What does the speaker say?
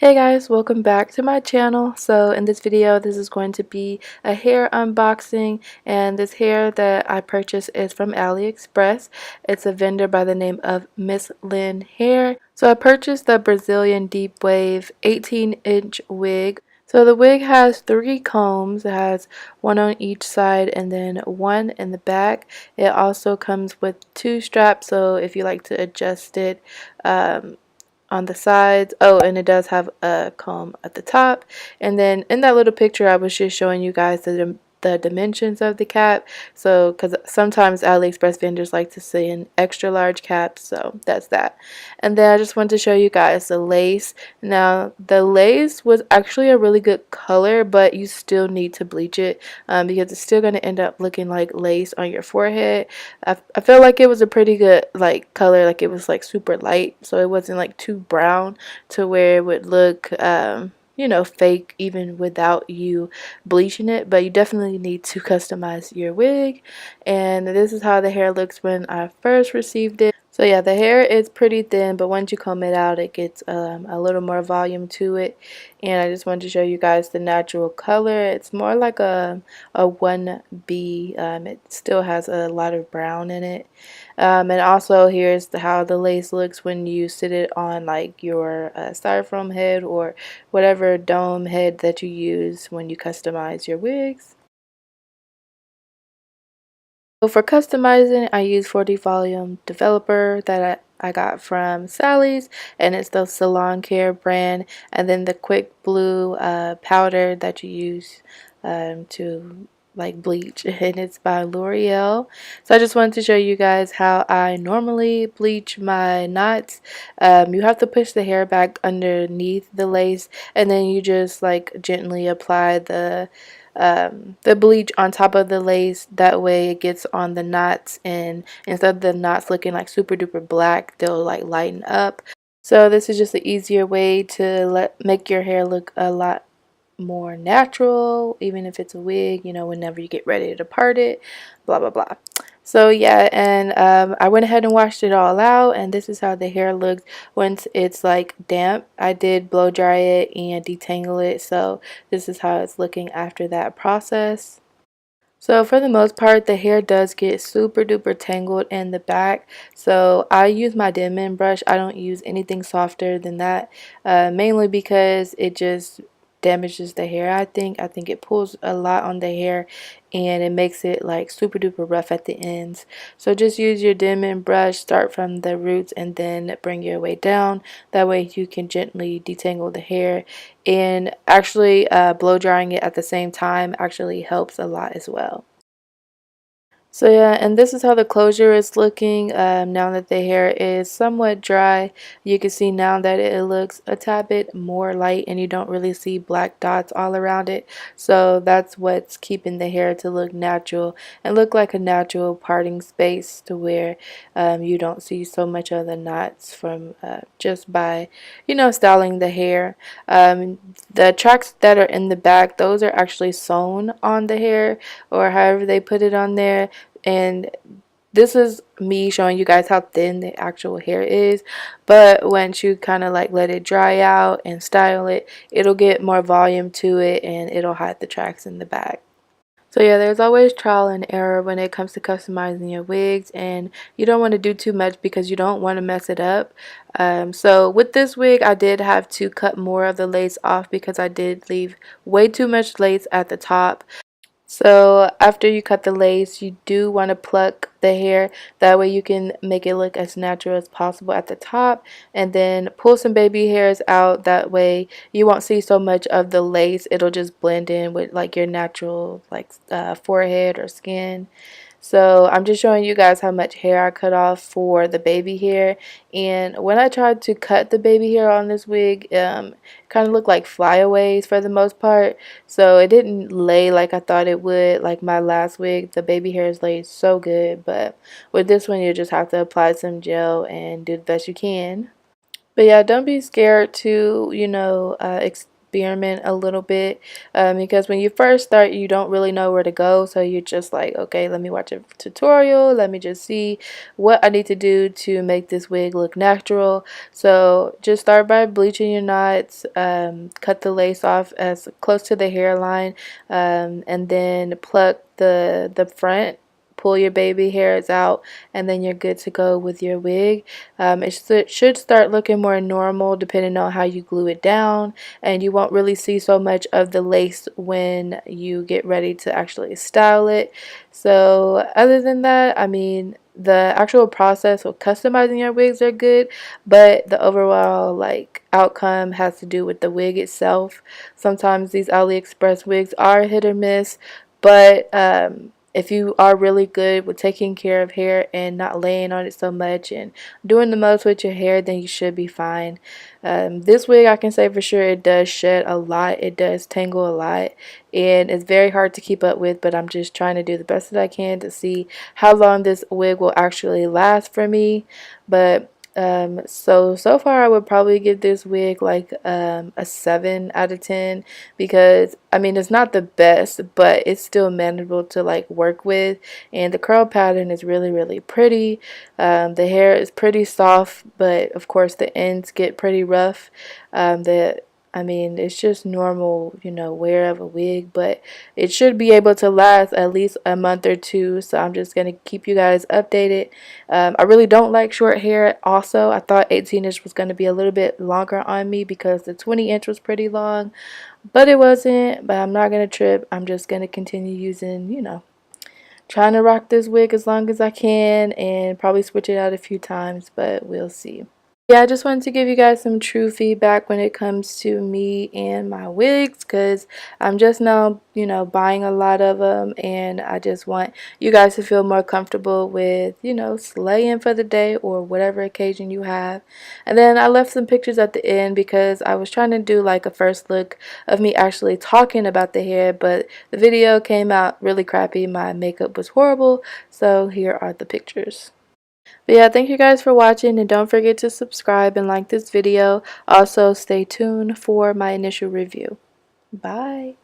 Hey guys, welcome back to my channel. So in this video, this is going to be a hair unboxing, and this hair that I purchased is from Aliexpress. It's a vendor by the name of MsLynn hair. So I purchased the Brazilian Deep Wave 18-inch wig. So the wig has 3 combs. It has one on each side and then one in the back. It also comes with 2 straps, so if you like to adjust it on the sides. Oh, and it does have a comb at the top. And then in that little picture, I was just showing you guys the dimensions of the cap. So because sometimes AliExpress vendors like to send extra large caps, so that's that. And then I just wanted to show you guys the lace. Now the lace was actually a really good color, but you still need to bleach it because it's still going to end up looking like lace on your forehead. I felt like it was a pretty good like color, like it was like super light, so it wasn't like too brown to where it would look you know, fake even without you bleaching it. But you definitely need to customize your wig, and this is how the hair looks when I first received it. So yeah, the hair is pretty thin, but once you comb it out, it gets a little more volume to it. And I just wanted to show you guys the natural color. It's more like a 1B. It still has a lot of brown in it. And also here's how the lace looks when you sit it on like your styrofoam head or whatever dome head that you use when you customize your wigs. So for customizing, I use 40 volume developer that I got from Sally's, and it's the Salon Care brand, and then the quick blue powder that you use to like bleach, and it's by L'Oreal. So I just wanted to show you guys how I normally bleach my knots. You have to push the hair back underneath the lace, and then you just like gently apply the bleach on top of the lace. That way it gets on the knots, and instead of the knots looking like super duper black, they'll like lighten up. So this is just an easier way to make your hair look a lot more natural, even if it's a wig, you know, whenever you get ready to part it, blah blah blah. So yeah, and I went ahead and washed it all out, and this is how the hair looks once it's like damp. I did blow dry it and detangle it, so this is how it's looking after that process. So for the most part, the hair does get super duper tangled in the back. So I use my Denman brush. I don't use anything softer than that, mainly because it just damages the hair. I think it pulls a lot on the hair, and it makes it like super duper rough at the ends. So just use your Denman brush, start from the roots and then bring your way down. That way you can gently detangle the hair, and actually blow drying it at the same time actually helps a lot as well. So yeah, and this is how the closure is looking now that the hair is somewhat dry. You can see now that it looks a tad bit more light, and you don't really see black dots all around it. So that's what's keeping the hair to look natural and look like a natural parting space, to where you don't see so much of the knots from just by, you know, styling the hair. The tracks that are in the back, those are actually sewn on the hair, or however they put it on there. And this is me showing you guys how thin the actual hair is, but once you kind of like let it dry out and style it, it'll get more volume to it, and it'll hide the tracks in the back. So yeah, there's always trial and error when it comes to customizing your wigs, and you don't want to do too much because you don't want to mess it up. So with this wig, I did have to cut more of the lace off because I did leave way too much lace at the top. So after you cut the lace, you do want to pluck the hair. That way you can make it look as natural as possible at the top, and then pull some baby hairs out. That way you won't see so much of the lace. It'll just blend in with like your natural like forehead or skin. So I'm just showing you guys how much hair I cut off for the baby hair. And when I tried to cut the baby hair on this wig, it kind of looked like flyaways for the most part. So it didn't lay like I thought it would. Like my last wig, the baby hairs laid so good. But with this one, you just have to apply some gel and do the best you can. But yeah, don't be scared to, you know, experiment a little bit, because when you first start you don't really know where to go, so you're just like, okay, let me watch a tutorial, let me just see what I need to do to make this wig look natural. So just start by bleaching your knots, cut the lace off as close to the hairline, and then pluck the front, pull your baby hairs out, and then you're good to go with your wig. It should start looking more normal depending on how you glue it down, and you won't really see so much of the lace when you get ready to actually style it. So other than that, I mean, the actual process of customizing your wigs are good, but the overall like outcome has to do with the wig itself. Sometimes these AliExpress wigs are hit or miss, but if you are really good with taking care of hair and not laying on it so much and doing the most with your hair, then you should be fine. This wig, I can say for sure, it does shed a lot, it does tangle a lot, and it's very hard to keep up with, but I'm just trying to do the best that I can to see how long this wig will actually last for me. But so far I would probably give this wig like a 7 out of 10, because I mean it's not the best, but it's still manageable to like work with, and the curl pattern is really pretty. The hair is pretty soft, but of course the ends get pretty rough. I mean, it's just normal, you know, wear of a wig, but it should be able to last at least a month or two. So I'm just going to keep you guys updated. I really don't like short hair also. I thought 18-inch was going to be a little bit longer on me because the 20-inch was pretty long, but it wasn't. But I'm not going to trip. I'm just going to continue using, you know, trying to rock this wig as long as I can and probably switch it out a few times, but we'll see. Yeah, I just wanted to give you guys some true feedback when it comes to me and my wigs, because I'm just now, you know, buying a lot of them, and I just want you guys to feel more comfortable with, you know, slaying for the day or whatever occasion you have. And then I left some pictures at the end because I was trying to do like a first look of me actually talking about the hair, but the video came out really crappy. My makeup was horrible, so here are the pictures. But yeah, thank you guys for watching, and don't forget to subscribe and like this video. Also, stay tuned for my initial review. Bye.